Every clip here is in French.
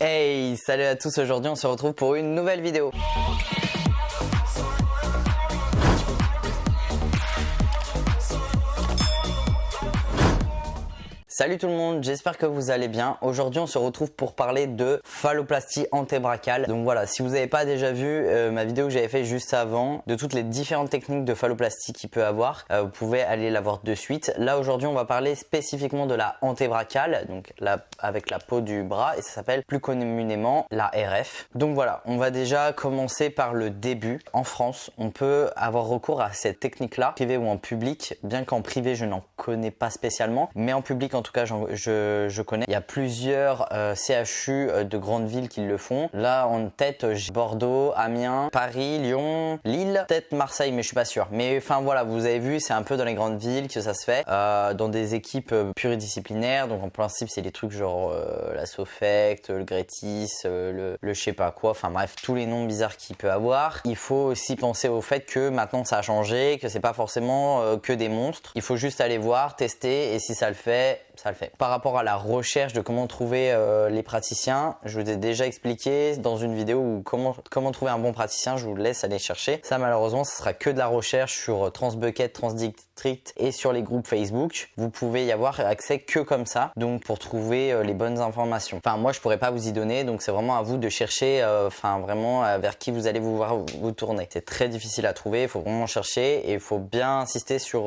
Hey, salut à tous, aujourd'hui on se retrouve pour une nouvelle vidéo. Salut tout le monde, j'espère que vous allez bien. Aujourd'hui on se retrouve pour parler de phalloplastie antébracale. Donc voilà, si vous n'avez pas déjà vu ma vidéo que j'avais fait juste avant, de toutes les différentes techniques de phalloplastie qu'il peut avoir, vous pouvez aller la voir de suite. Là aujourd'hui on va parler spécifiquement de la antébracale, donc avec la peau du bras, et ça s'appelle plus communément la RF. Donc voilà, on va déjà commencer par le début. En France, on peut avoir recours à cette technique-là, privé ou en public, bien qu'en privé je n'en connais pas spécialement, mais en public en tout cas je connais. Il y a plusieurs CHU de grandes villes qui le font. Là en tête j'ai Bordeaux, Amiens, Paris, Lyon, Lille, peut-être Marseille mais je suis pas sûr. Mais enfin voilà, vous avez vu, c'est un peu dans les grandes villes que ça se fait, dans des équipes pluridisciplinaires. Donc en principe c'est des trucs genre la Sofect, le Grétis, le je sais pas quoi, enfin bref, tous les noms bizarres qu'il peut avoir. Il faut aussi penser au fait que maintenant ça a changé, que c'est pas forcément que des monstres. Il faut juste aller voir, tester, et si ça le fait, ça le fait. Par rapport à la recherche de comment trouver les praticiens, je vous ai déjà expliqué dans une vidéo où comment trouver un bon praticien. Je vous laisse aller chercher. Ça malheureusement ce sera que de la recherche sur Transbucket, Transdistrict et sur les groupes Facebook. Vous pouvez y avoir accès que comme ça, donc pour trouver les bonnes informations. Enfin moi je pourrais pas vous y donner, donc c'est vraiment à vous de chercher vraiment vers qui vous allez vous tourner. C'est très difficile à trouver, il faut vraiment chercher et il faut bien insister sur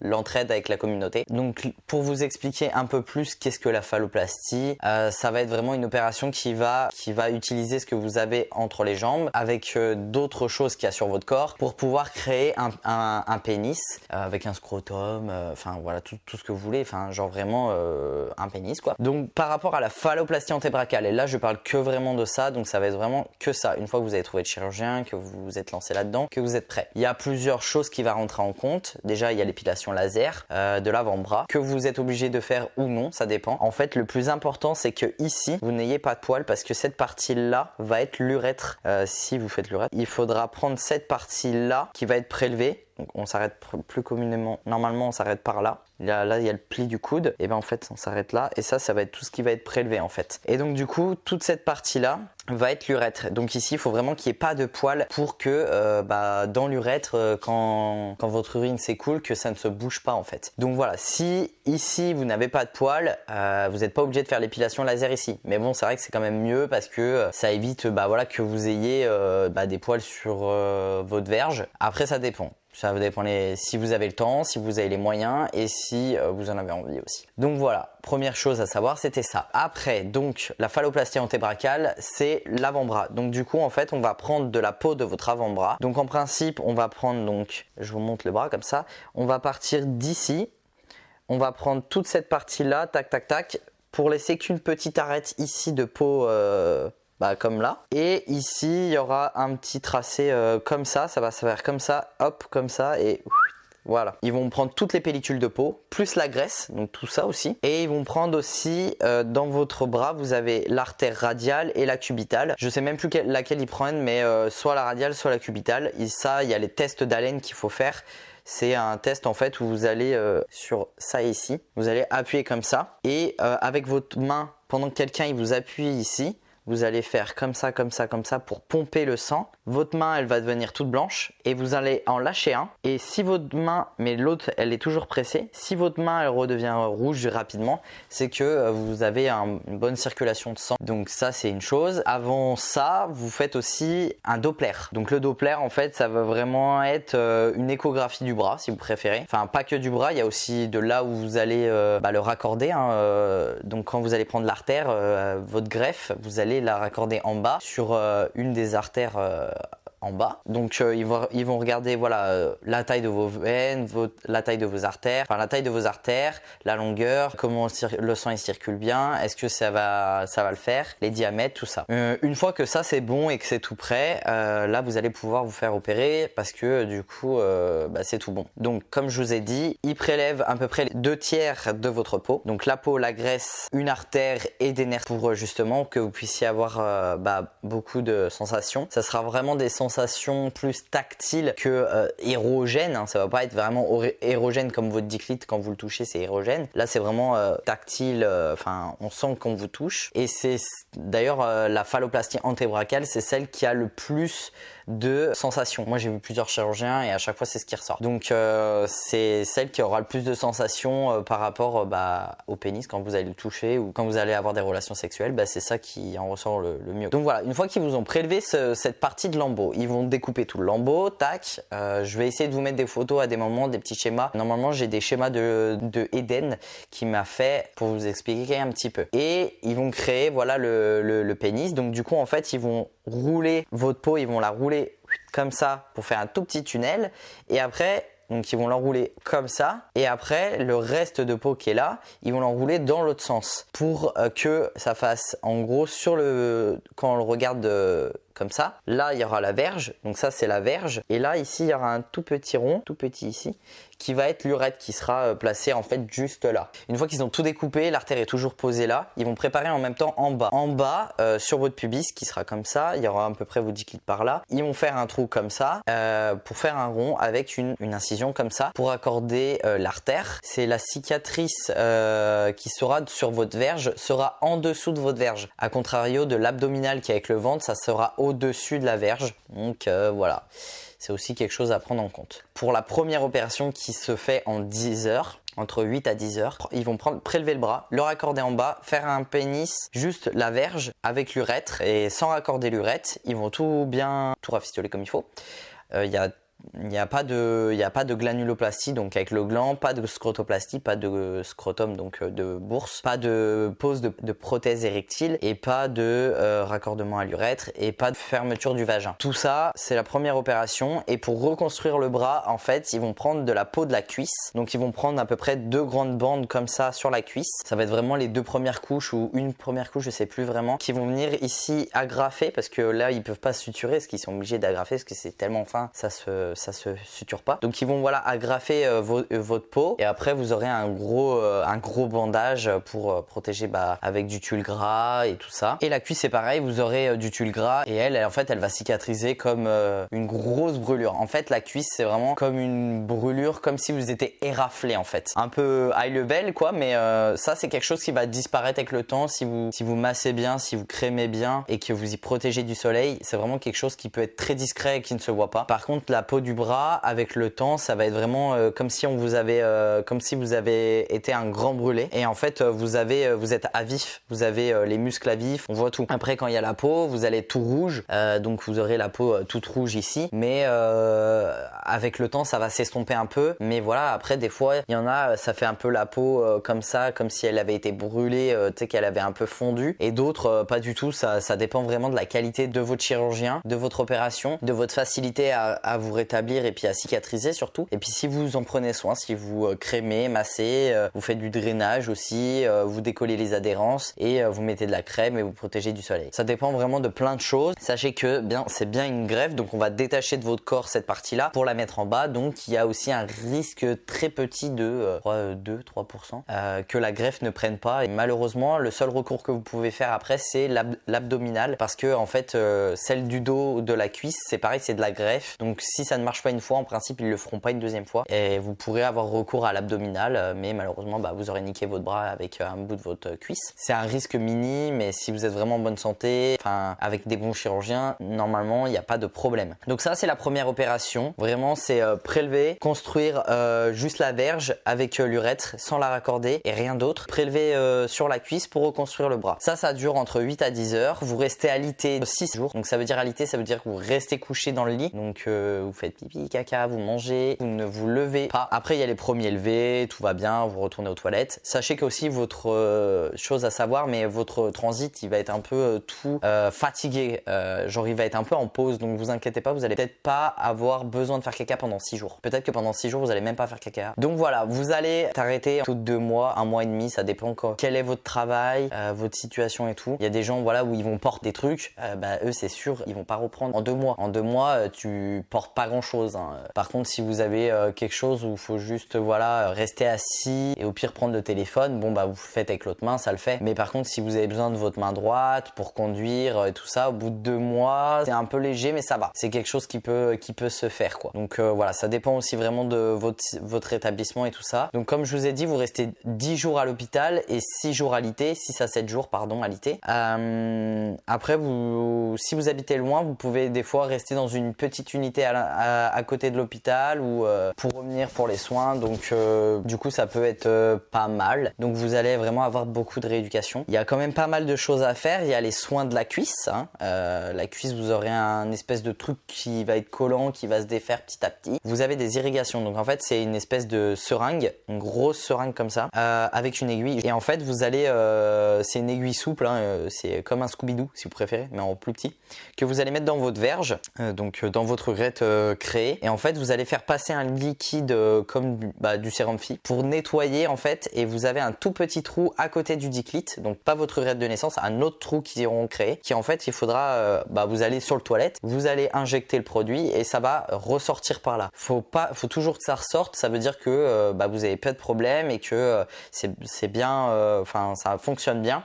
l'entraide avec la communauté. Donc pour vous expliquer un peu plus qu'est-ce que la phalloplastie, ça va être vraiment une opération qui va utiliser ce que vous avez entre les jambes avec d'autres choses qu'il y a sur votre corps pour pouvoir créer un pénis avec un scrotum, enfin voilà tout ce que vous voulez, enfin genre vraiment un pénis quoi. Donc par rapport à la phalloplastie antébracale, et là je parle que vraiment de ça, donc ça va être vraiment que ça. Une fois que vous avez trouvé le chirurgien, que vous vous êtes lancé là-dedans, que vous êtes prêt. Il y a plusieurs choses qui vont rentrer en compte. Déjà il y a l'épilation laser de l'avant-bras que vous êtes obligé de faire ou non, ça dépend. En fait le plus important c'est que ici vous n'ayez pas de poils, parce que cette partie là va être l'urètre. Si vous faites l'urètre, il faudra prendre cette partie là qui va être prélevée. Donc on s'arrête plus communément, normalement on s'arrête par là. Là il y a le pli du coude, et ben en fait on s'arrête là, et ça va être tout ce qui va être prélevé en fait. Et donc du coup toute cette partie là va être l'urètre. Donc ici il faut vraiment qu'il n'y ait pas de poils pour que dans l'urètre quand votre urine s'écoule, que ça ne se bouge pas en fait. Donc voilà, si ici vous n'avez pas de poils, vous n'êtes pas obligé de faire l'épilation laser ici. Mais bon c'est vrai que c'est quand même mieux parce que ça évite que vous ayez des poils sur votre verge. Après ça dépend. Ça dépend si vous avez le temps, si vous avez les moyens et si vous en avez envie aussi. Donc voilà, première chose à savoir, c'était ça. Après, donc la phalloplastie antébracale, c'est l'avant-bras. Donc du coup, en fait, on va prendre de la peau de votre avant-bras. Donc en principe, on va prendre, donc je vous montre le bras comme ça. On va partir d'ici. On va prendre toute cette partie-là, tac, tac, tac, pour laisser qu'une petite arête ici de peau. Comme là, et ici il y aura un petit tracé comme ça va se faire comme ça, hop, comme ça, et voilà. Ils vont prendre toutes les pellicules de peau, plus la graisse, donc tout ça aussi, et ils vont prendre aussi dans votre bras, vous avez l'artère radiale et la cubitale. Je sais même plus laquelle ils prennent, mais soit la radiale, soit la cubitale. Et ça, il y a les tests d'Allen qu'il faut faire. C'est un test en fait où vous allez sur ça ici, vous allez appuyer comme ça, et avec votre main, pendant que quelqu'un il vous appuie ici, vous allez faire comme ça, comme ça, comme ça pour pomper le sang. Votre main, elle va devenir toute blanche et vous allez en lâcher un. Et si votre main, mais l'autre, elle est toujours pressée, si votre main, elle redevient rouge rapidement, c'est que vous avez une bonne circulation de sang. Donc ça, c'est une chose. Avant ça, vous faites aussi un Doppler. Donc le Doppler, en fait, ça va vraiment être une échographie du bras, si vous préférez. Enfin, pas que du bras, il y a aussi de là où vous allez le raccorder. Donc quand vous allez prendre l'artère, votre greffe, vous allez la raccorder en bas sur une des artères en bas. Donc ils vont regarder la taille de vos veines, la taille de vos artères, enfin la taille de vos artères, la longueur, comment le sang il circule bien, est-ce que ça va le faire, les diamètres, tout ça. Une fois que ça c'est bon et que c'est tout prêt, là vous allez pouvoir vous faire opérer parce que du coup c'est tout bon. Donc comme je vous ai dit, ils prélèvent à peu près les 2/3 de votre peau. Donc la peau, la graisse, une artère et des nerfs pour justement que vous puissiez avoir beaucoup de sensations. Ça sera vraiment des sensations sensation plus tactile que érogène, hein. Ça va pas être vraiment érogène comme votre 10 litres quand vous le touchez, c'est érogène. Là c'est vraiment tactile, enfin on sent qu'on vous touche. Et c'est d'ailleurs la phalloplastie antébracale, c'est celle qui a le plus de sensations. Moi j'ai vu plusieurs chirurgiens et à chaque fois c'est ce qui ressort. Donc c'est celle qui aura le plus de sensations par rapport au pénis quand vous allez le toucher ou quand vous allez avoir des relations sexuelles. C'est ça qui en ressort le mieux. Donc voilà, une fois qu'ils vous ont prélevé cette partie de lambeau, ils vont découper tout le lambeau, tac. Je vais essayer de vous mettre des photos à des moments, des petits schémas. Normalement j'ai des schémas de Eden qui m'a fait pour vous expliquer un petit peu. Et ils vont créer voilà le pénis. Donc du coup en fait ils vont rouler votre peau, ils vont la rouler comme ça pour faire un tout petit tunnel et après donc ils vont l'enrouler comme ça et après le reste de peau qui est là ils vont l'enrouler dans l'autre sens pour que ça fasse en gros quand on le regarde comme ça, là il y aura la verge, donc ça c'est la verge et là ici il y aura un tout petit rond, tout petit ici qui va être l'urètre qui sera placé en fait juste là. Une fois qu'ils ont tout découpé, l'artère est toujours posée là, ils vont préparer en même temps en bas sur votre pubis qui sera comme ça, il y aura à peu près vos 10 clips par là, ils vont faire un trou comme ça pour faire un rond avec une incision comme ça pour accorder l'artère. C'est la cicatrice qui sera sur votre verge sera en dessous de votre verge, à contrario de l'abdominal qui est avec le ventre, ça sera au-dessus de la verge. Donc voilà, c'est aussi quelque chose à prendre en compte. Pour la première opération qui se fait en 10 heures, entre 8 à 10 heures, ils vont prélever le bras, le raccorder en bas, faire un pénis, juste la verge avec l'urètre et sans raccorder l'urètre, ils vont tout rafistoler comme il faut. Il n'y a pas de glanuloplastie, donc avec le gland, pas de scrotoplastie, pas de scrotum, donc de bourse, pas de pose de prothèse érectile et pas de raccordement à l'urètre et pas de fermeture du vagin. Tout ça, c'est la première opération et pour reconstruire le bras, en fait, ils vont prendre de la peau de la cuisse. Donc ils vont prendre à peu près 2 grandes bandes comme ça sur la cuisse. Ça va être vraiment les 2 premières couches ou une première couche, je sais plus vraiment, qui vont venir ici agrafer parce que là, ils peuvent pas suturer parce qu'ils sont obligés d'agrafer parce que c'est tellement fin, ça se suture pas. Donc ils vont voilà agrafer votre peau et après vous aurez un gros bandage pour protéger avec du tulle gras et tout ça. Et la cuisse c'est pareil, vous aurez du tulle gras et elle en fait elle va cicatriser comme une grosse brûlure. En fait la cuisse c'est vraiment comme une brûlure, comme si vous étiez éraflé en fait. Un peu high level quoi, mais ça c'est quelque chose qui va disparaître avec le temps si vous massez bien, si vous crémez bien et que vous y protégez du soleil. C'est vraiment quelque chose qui peut être très discret et qui ne se voit pas. Par contre la peau du bras avec le temps ça va être vraiment comme si vous avez été un grand brûlé et en fait vous êtes à vif, vous avez les muscles à vif, on voit tout. Après quand il y a la peau vous allez être tout rouge, donc vous aurez la peau toute rouge ici, mais avec le temps ça va s'estomper un peu, mais voilà après des fois il y en a ça fait un peu la peau comme ça, comme si elle avait été brûlée, tu sais qu'elle avait un peu fondu, et d'autres pas du tout. Ça dépend vraiment de la qualité de votre chirurgien, de votre opération, de votre facilité à vous rétablir et puis à cicatriser surtout. Et puis si vous en prenez soin, si vous crémez, massez, vous faites du drainage aussi, vous décollez les adhérences et vous mettez de la crème et vous protégez du soleil. Ça dépend vraiment de plein de choses. Sachez que c'est bien une greffe, donc on va détacher de votre corps cette partie-là pour la mettre en bas. Donc il y a aussi un risque très petit de 2-3% que la greffe ne prenne pas. Et malheureusement, le seul recours que vous pouvez faire après, c'est l'abdominal, parce que en fait, celle du dos, de la cuisse, c'est pareil, c'est de la greffe. Donc si ça ne marche pas une fois, en principe, ils le feront pas une deuxième fois. Et vous pourrez avoir recours à l'abdominal, mais malheureusement, vous aurez niqué votre bras avec un bout de votre cuisse. C'est un risque minime, mais si vous êtes vraiment en bonne santé, avec des bons chirurgiens, normalement, il n'y a pas de problème. Donc ça, c'est la première opération. Vraiment, c'est prélever, construire juste la verge avec l'urètre sans la raccorder et rien d'autre. Prélever sur la cuisse pour reconstruire le bras. Ça dure entre 8 à 10 heures. Vous restez alité 6 jours. Donc ça veut dire alité, ça veut dire que vous restez couché dans le lit. Donc vous faites pipi, caca, vous mangez, vous ne vous levez pas. Après, il y a les premiers levés, tout va bien, vous retournez aux toilettes. Sachez qu'aussi votre chose à savoir, mais votre transit, il va être un peu fatigué. Genre il va être un peu en pause. Donc vous inquiétez pas, vous allez peut-être pas avoir besoin de faire caca pendant 6 jours. Peut-être que pendant 6 jours, vous allez même pas faire caca. Donc voilà, vous allez t'arrêter toutes 2 mois, 1 mois et demi, ça dépend quel est votre travail, votre situation et tout. Il y a des gens où ils vont porter des trucs, eux c'est sûr, ils vont pas reprendre en 2 mois. En 2 mois, tu portes pas grand chose, hein. Par contre, si vous avez quelque chose où il faut juste rester assis et au pire prendre le téléphone, bon bah vous faites avec l'autre main, ça le fait. Mais par contre, si vous avez besoin de votre main droite pour conduire et tout ça, au bout de 2 mois, c'est un peu léger mais ça va. C'est quelque chose qui peut se faire quoi. Donc voilà, ça dépend aussi vraiment de votre établissement et tout ça. Donc comme je vous ai dit, vous restez 10 jours à l'hôpital et 6 jours à l'IT, 6 à 7 jours pardon à l'IT. Après, si vous habitez loin, vous pouvez des fois rester dans une petite unité à côté de l'hôpital ou pour revenir pour les soins. Donc du coup ça peut être pas mal. Donc vous allez vraiment avoir beaucoup de rééducation. Il y a quand même pas mal de choses à faire. Il y a les soins de la cuisse, hein. La cuisse, vous aurez un espèce de truc qui va être collant, qui va se défaire petit à petit. Vous avez des irrigations. Donc en fait c'est une espèce de seringue, une grosse seringue comme ça, avec une aiguille. Et en fait vous allez, c'est une aiguille souple, hein, c'est comme un Scooby-Doo si vous préférez, mais en plus petit, que vous allez mettre dans votre verge, donc dans votre urètre créée. Et en fait vous allez faire passer un liquide comme du sérum Phi pour nettoyer en fait. Et vous avez un tout petit trou à côté du diclite, donc pas votre urètre de naissance, un autre trou qu'ils auront créé, qui en fait il faudra, vous allez sur le toilette, vous allez injecter le produit et ça va ressortir par là. Faut toujours que ça ressorte. Ça veut dire que vous avez pas de problème et que c'est bien, ça fonctionne bien.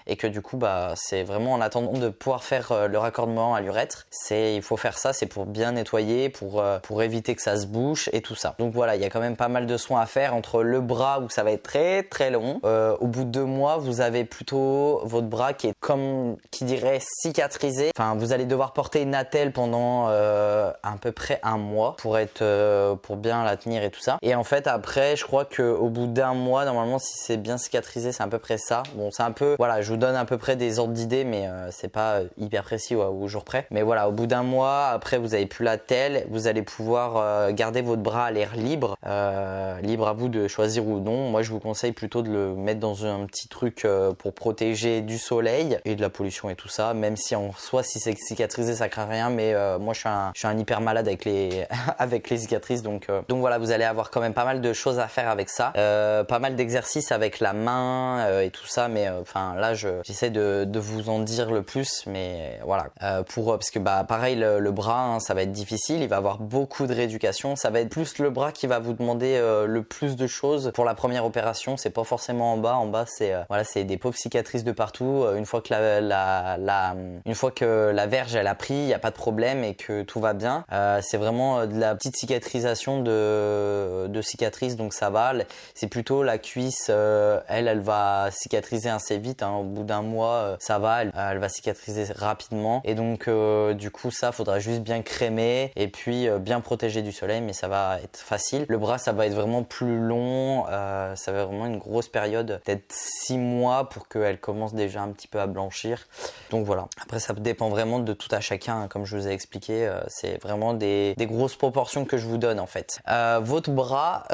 Et que du coup c'est vraiment en attendant de pouvoir faire le raccordement à l'urètre, il faut faire ça, c'est pour bien nettoyer, pour éviter que ça se bouche et tout ça. Donc voilà, il y a quand même pas mal de soins à faire entre le bras où ça va être très très long. Au bout de 2 mois, vous avez plutôt votre bras qui est comme qui dirait cicatrisé. Enfin, vous allez devoir porter une attelle pendant à peu près 1 mois pour bien la tenir et tout ça. Et en fait après, je crois que au bout d'1 mois, normalement si c'est bien cicatrisé, c'est à peu près ça. Bon, c'est un peu je vous donne à peu près des ordres d'idées, mais c'est pas hyper précis au jour près. Mais voilà, au bout d'1 mois, après vous avez plus la telle, vous allez pouvoir garder votre bras à l'air libre, libre à vous de choisir ou non. Moi je vous conseille plutôt de le mettre dans un petit truc pour protéger du soleil et de la pollution et tout ça, même si en soi si c'est cicatrisé ça craint rien, mais moi je suis un hyper malade avec les avec les cicatrices, donc voilà, vous allez avoir quand même pas mal de choses à faire avec ça, pas mal d'exercices avec la main et tout ça, mais là j'essaie de vous en dire le plus, mais voilà, parce que pareil le bras, hein, ça va être difficile, il va avoir beaucoup de rééducation, ça va être plus le bras qui va vous demander le plus de choses pour la première opération. C'est pas forcément en bas c'est des pauvres cicatrices de partout. Une fois que une fois que la verge elle a pris, il y a pas de problème et que tout va bien, c'est vraiment de la petite cicatrisation de cicatrices, donc ça va. C'est plutôt la cuisse, elle va cicatriser assez vite, hein. Au bout d'1 mois, ça va, elle va cicatriser rapidement. Et donc du coup ça, faudra juste bien crémer et puis bien protéger du soleil, mais ça va être facile. Le bras, ça va être vraiment plus long, ça va être vraiment une grosse période, peut-être 6 mois pour qu'elle commence déjà un petit peu à blanchir. Donc voilà. Après ça dépend vraiment de tout à chacun, hein. Comme je vous ai expliqué, c'est vraiment des grosses proportions que je vous donne en fait. Votre bras,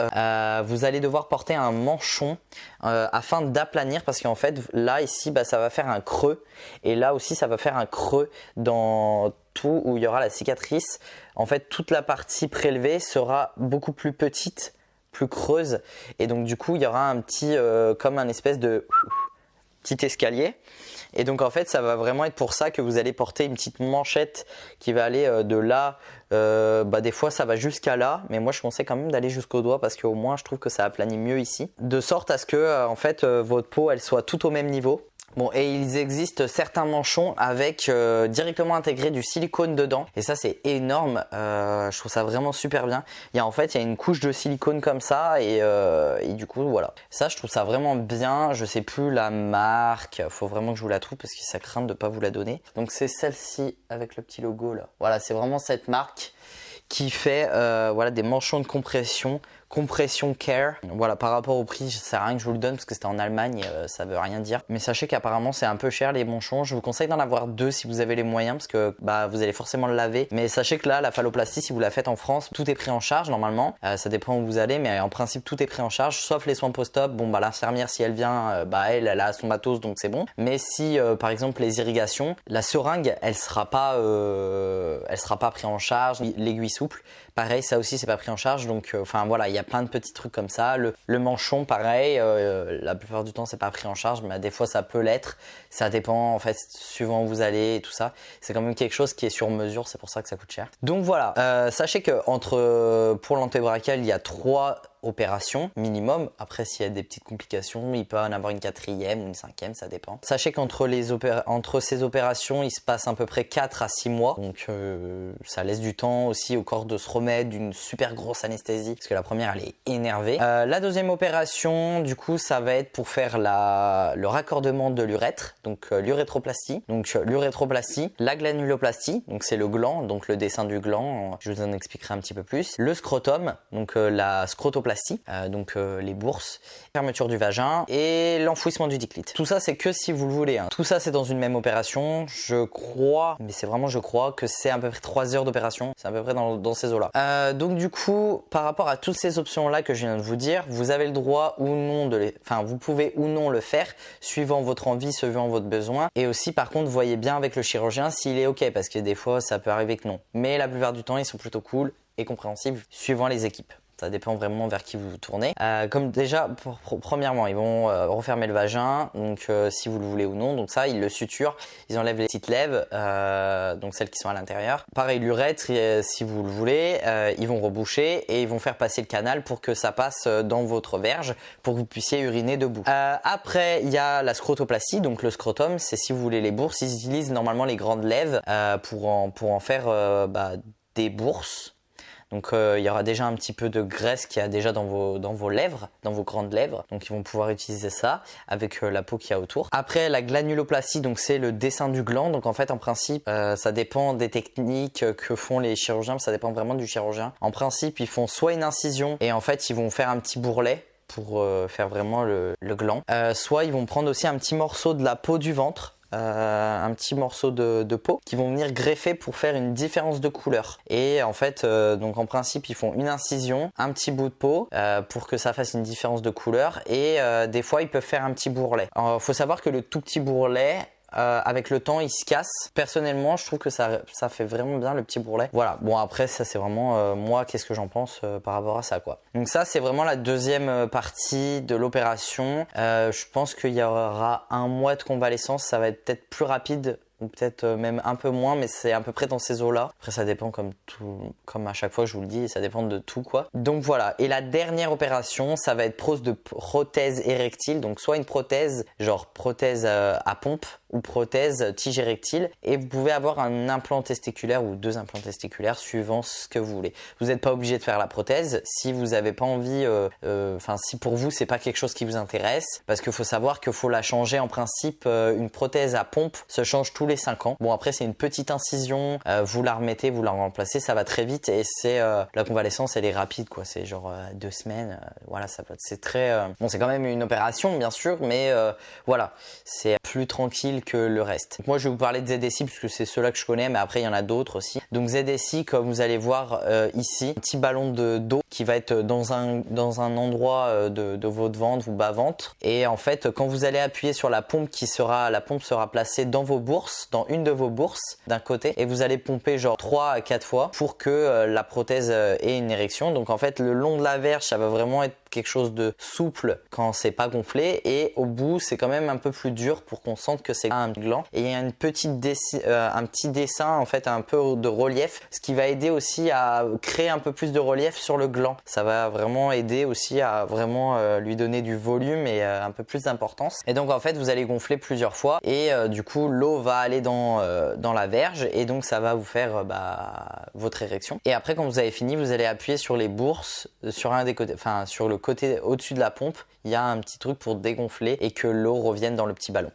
vous allez devoir porter un manchon afin d'aplanir, parce qu'en fait là ici ça va faire un creux, et là aussi ça va faire un creux dans tout où il y aura la cicatrice. En fait toute la partie prélevée sera beaucoup plus petite, plus creuse, et donc du coup il y aura un petit comme un espèce de petit escalier. Et donc en fait ça va vraiment être pour ça que vous allez porter une petite manchette qui va aller de là, des fois ça va jusqu'à là, mais moi je conseille quand même d'aller jusqu'au doigt, parce qu'au moins je trouve que ça aplanit mieux ici, de sorte à ce que en fait votre peau elle soit tout au même niveau. Bon, et il existe certains manchons avec directement intégré du silicone dedans, et ça c'est énorme, je trouve ça vraiment super bien. Il y a une couche de silicone comme ça, et du coup voilà, ça je trouve ça vraiment bien. Je sais plus la marque, faut vraiment que je vous la trouve parce que ça craint de pas vous la donner. Donc c'est celle-ci avec le petit logo là, voilà, c'est vraiment cette marque qui fait des manchons de compression care. Voilà, par rapport au prix, ça sert à rien que je vous le donne parce que c'était en Allemagne, ça veut rien dire. Mais sachez qu'apparemment c'est un peu cher les manchons. Je vous conseille d'en avoir 2 si vous avez les moyens, parce que vous allez forcément le laver. Mais sachez que là, la phalloplastie, si vous la faites en France, tout est pris en charge normalement. Ça dépend où vous allez, mais en principe tout est pris en charge, sauf les soins post-op. Bon l'infirmière, si elle vient, elle a son matos, donc c'est bon. Mais si par exemple les irrigations, la seringue, elle sera pas pris en charge. L'aiguille souple, pareil, ça aussi c'est pas pris en charge. Donc voilà, il y a plein de petits trucs comme ça. Le manchon, pareil, la plupart du temps c'est pas pris en charge, mais des fois ça peut l'être. Ça dépend en fait suivant où vous allez et tout ça. C'est quand même quelque chose qui est sur mesure, c'est pour ça que ça coûte cher. Donc voilà, sachez que pour l'antébrachial, il y a 3 opérations minimum. Après, s'il y a des petites complications, il peut en avoir une 4e ou une 5e, ça dépend. Sachez qu'entre ces opérations, il se passe à peu près 4 à 6 mois. Donc ça laisse du temps aussi au corps de se remettre d'une super grosse anesthésie, parce que la première elle est énervée. La deuxième opération, du coup, ça va être pour faire le raccordement de l'urètre, donc l'urétroplastie. Donc l'urétroplastie, la glanuloplastie, donc c'est le gland, donc le dessin du gland, je vous en expliquerai un petit peu plus. Le scrotum, donc la scrotoplastie, donc les bourses, fermeture du vagin et l'enfouissement du diclite. Tout ça c'est que si vous le voulez, hein. Tout ça c'est dans une même opération, je crois, mais c'est vraiment je crois que c'est à peu près 3 heures d'opération, c'est à peu près dans ces eaux-là. Donc du coup, par rapport à toutes ces options-là que je viens de vous dire, vous avez le droit ou non vous pouvez ou non le faire, suivant votre envie, suivant votre besoin. Et aussi par contre, voyez bien avec le chirurgien s'il est ok, parce que des fois ça peut arriver que non. Mais la plupart du temps, ils sont plutôt cool et compréhensibles, suivant les équipes. Ça dépend vraiment vers qui vous vous tournez. Comme déjà, premièrement, ils vont refermer le vagin, donc si vous le voulez ou non. Donc ça, ils le suturent, ils enlèvent les petites lèvres, donc celles qui sont à l'intérieur. Pareil, l'urètre, si vous le voulez, ils vont reboucher et ils vont faire passer le canal pour que ça passe dans votre verge, pour que vous puissiez uriner debout. Après, il y a la scrotoplastie, donc le scrotum, c'est si vous voulez les bourses. Ils utilisent normalement les grandes lèvres pour en faire des bourses. Donc il y aura déjà un petit peu de graisse qu'il y a déjà dans vos lèvres, dans vos grandes lèvres. Donc ils vont pouvoir utiliser ça avec la peau qu'il y a autour. Après la glanuloplastie, donc c'est le dessin du gland. Donc en fait en principe ça dépend des techniques que font les chirurgiens, ça dépend vraiment du chirurgien. En principe ils font soit une incision et en fait ils vont faire un petit bourrelet pour faire vraiment le gland. Soit ils vont prendre aussi un petit morceau de la peau du ventre. Un petit morceau de peau qui vont venir greffer pour faire une différence de couleur. Et en fait, donc en principe, ils font une incision, un petit bout de peau pour que ça fasse une différence de couleur. Et des fois, ils peuvent faire un petit bourrelet. Alors, faut savoir que le tout petit bourrelet, avec le temps il se casse. Personnellement je trouve que ça fait vraiment bien le petit bourrelet. Voilà, bon après ça c'est vraiment moi qu'est-ce que j'en pense par rapport à ça quoi. Donc ça c'est vraiment la deuxième partie de l'opération. Je pense qu'il y aura 1 mois de convalescence, ça va être peut-être plus rapide ou peut-être même un peu moins, mais c'est à peu près dans ces eaux-là. Après ça dépend comme à chaque fois je vous le dis, ça dépend de tout quoi. Donc voilà, et la dernière opération, ça va être prothèse érectile, donc soit une prothèse, genre prothèse à pompe, ou prothèse tige érectile, et vous pouvez avoir un implant testiculaire ou 2 implants testiculaires suivant ce que vous voulez. Vous n'êtes pas obligé de faire la prothèse si vous n'avez pas envie, si pour vous c'est pas quelque chose qui vous intéresse, parce qu'il faut savoir qu'il faut la changer en principe. Une prothèse à pompe se change tous les 5 ans. Bon après c'est une petite incision, vous la remettez, vous la remplacez, ça va très vite et c'est la convalescence elle est rapide quoi, c'est genre 2 semaines, voilà c'est très bon c'est quand même une opération bien sûr, mais voilà c'est plus tranquille que le reste. Moi je vais vous parler de ZSI parce que c'est ceux-là que je connais, mais après il y en a d'autres aussi. Donc ZSI, comme vous allez voir ici, un petit ballon d'eau qui va être dans un endroit de votre ventre ou bas-ventre, et en fait quand vous allez appuyer sur la pompe la pompe sera placée dans vos bourses, dans une de vos bourses d'un côté, et vous allez pomper genre 3 à 4 fois pour que la prothèse ait une érection. Donc en fait le long de la verge ça va vraiment être quelque chose de souple quand c'est pas gonflé, et au bout c'est quand même un peu plus dur pour qu'on sente que c'est un gland. Et il y a un petit dessin en fait, un peu de relief, ce qui va aider aussi à créer un peu plus de relief sur le gland. Ça va vraiment aider aussi à vraiment lui donner du volume et un peu plus d'importance. Et donc en fait vous allez gonfler plusieurs fois et du coup l'eau va aller dans la verge, et donc ça va vous faire votre érection. Et après quand vous avez fini, vous allez appuyer sur les bourses, sur un des côtés, enfin sur le côté au-dessus de la pompe, il y a un petit truc pour dégonfler et que l'eau revienne dans le petit ballon.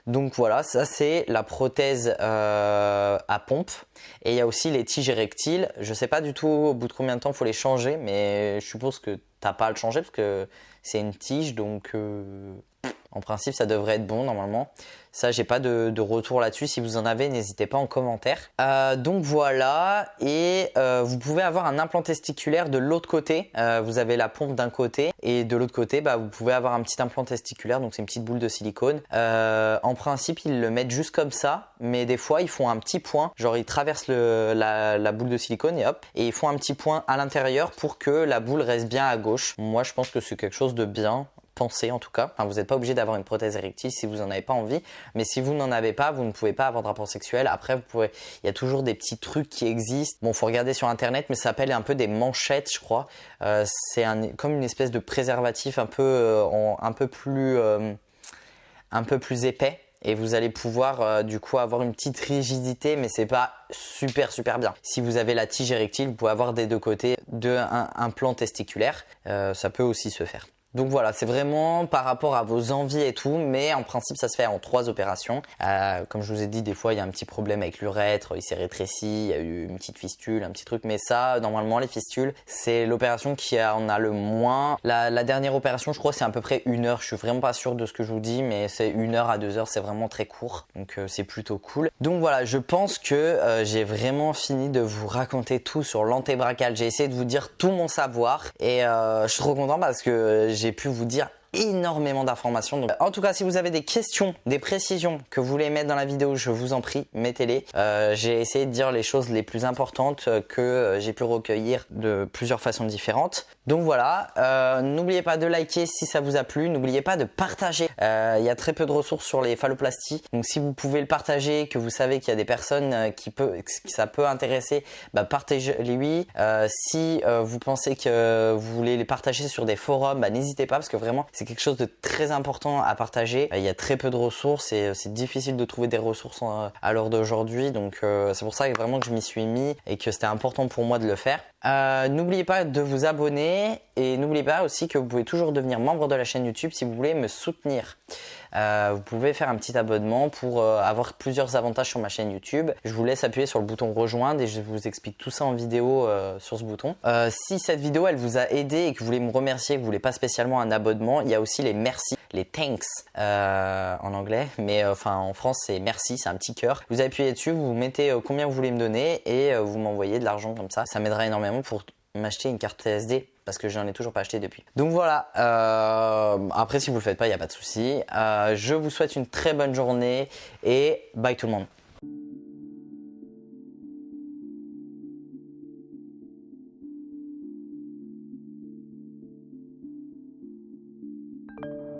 Donc voilà, ça c'est la prothèse à pompe. Et il y a aussi les tiges érectiles. Je sais pas du tout au bout de combien de temps il faut les changer, mais je suppose que t'as pas à le changer parce que c'est une tige, donc En principe, ça devrait être bon normalement. Ça, j'ai pas de retour là-dessus. Si vous en avez, n'hésitez pas en commentaire. Donc voilà. Et vous pouvez avoir un implant testiculaire de l'autre côté. Vous avez la pompe d'un côté et de l'autre côté, vous pouvez avoir un petit implant testiculaire. Donc c'est une petite boule de silicone. En principe, ils le mettent juste comme ça. Mais des fois, ils font un petit point. Genre, ils traversent la boule de silicone et hop. Et ils font un petit point à l'intérieur pour que la boule reste bien à gauche. Moi, je pense que c'est quelque chose de bien. Pensez en tout cas. Enfin, vous n'êtes pas obligé d'avoir une prothèse érectile si vous n'en avez pas envie. Mais si vous n'en avez pas, vous ne pouvez pas avoir de rapport sexuel. Après, il y a toujours des petits trucs qui existent. Bon, faut regarder sur internet, mais ça s'appelle un peu des manchettes, je crois. C'est comme une espèce de préservatif un peu plus épais. Et vous allez pouvoir du coup avoir une petite rigidité, mais c'est pas super bien. Si vous avez la tige érectile, vous pouvez avoir des deux côtés un plan testiculaire. Ça peut aussi se faire. Donc voilà, c'est vraiment par rapport à vos envies et tout, mais en principe ça se fait en 3 opérations. Comme je vous ai dit, des fois il y a un petit problème avec l'urètre, il s'est rétréci, il y a eu une petite fistule, un petit truc, mais ça, normalement les fistules, c'est l'opération qui en a le moins. La dernière opération, je crois, c'est à peu près 1 heure. Je suis vraiment pas sûr de ce que je vous dis, mais c'est 1 heure à 2 heures, c'est vraiment très court, donc c'est plutôt cool. Donc voilà, je pense que j'ai vraiment fini de vous raconter tout sur l'antébrachial. J'ai essayé de vous dire tout mon savoir et je suis trop content parce que j'ai pu vous dire énormément d'informations. Donc, en tout cas, si vous avez des questions, des précisions que vous voulez mettre dans la vidéo, je vous en prie, mettez-les. J'ai essayé de dire les choses les plus importantes que j'ai pu recueillir de plusieurs façons différentes. Donc voilà, n'oubliez pas de liker si ça vous a plu, n'oubliez pas de partager. Il y a très peu de ressources sur les phalloplasties, donc si vous pouvez le partager, que vous savez qu'il y a des personnes qui ça peut intéresser, partagez-lui. Si vous pensez que vous voulez les partager sur des forums, n'hésitez pas parce que vraiment c'est quelque chose de très important à partager. Il y a très peu de ressources et c'est difficile de trouver des ressources à l'heure d'aujourd'hui, donc c'est pour ça que vraiment que je m'y suis mis et que c'était important pour moi de le faire. N'oubliez pas de vous abonner et n'oubliez pas aussi que vous pouvez toujours devenir membre de la chaîne YouTube si vous voulez me soutenir. Vous pouvez faire un petit abonnement pour avoir plusieurs avantages sur ma chaîne YouTube. Je vous laisse appuyer sur le bouton rejoindre et je vous explique tout ça en vidéo sur ce bouton. Si cette vidéo elle vous a aidé et que vous voulez me remercier, que vous voulez pas spécialement un abonnement, il y a aussi les merci, les thanks en anglais, mais en France c'est merci, c'est un petit cœur. Vous appuyez dessus, vous mettez combien vous voulez me donner et vous m'envoyez de l'argent comme ça. Ça m'aidera énormément pour m'acheter une carte SD parce que j'en ai toujours pas acheté depuis. Donc voilà, après si vous le faites pas, il n'y a pas de souci. Je vous souhaite une très bonne journée et bye tout le monde.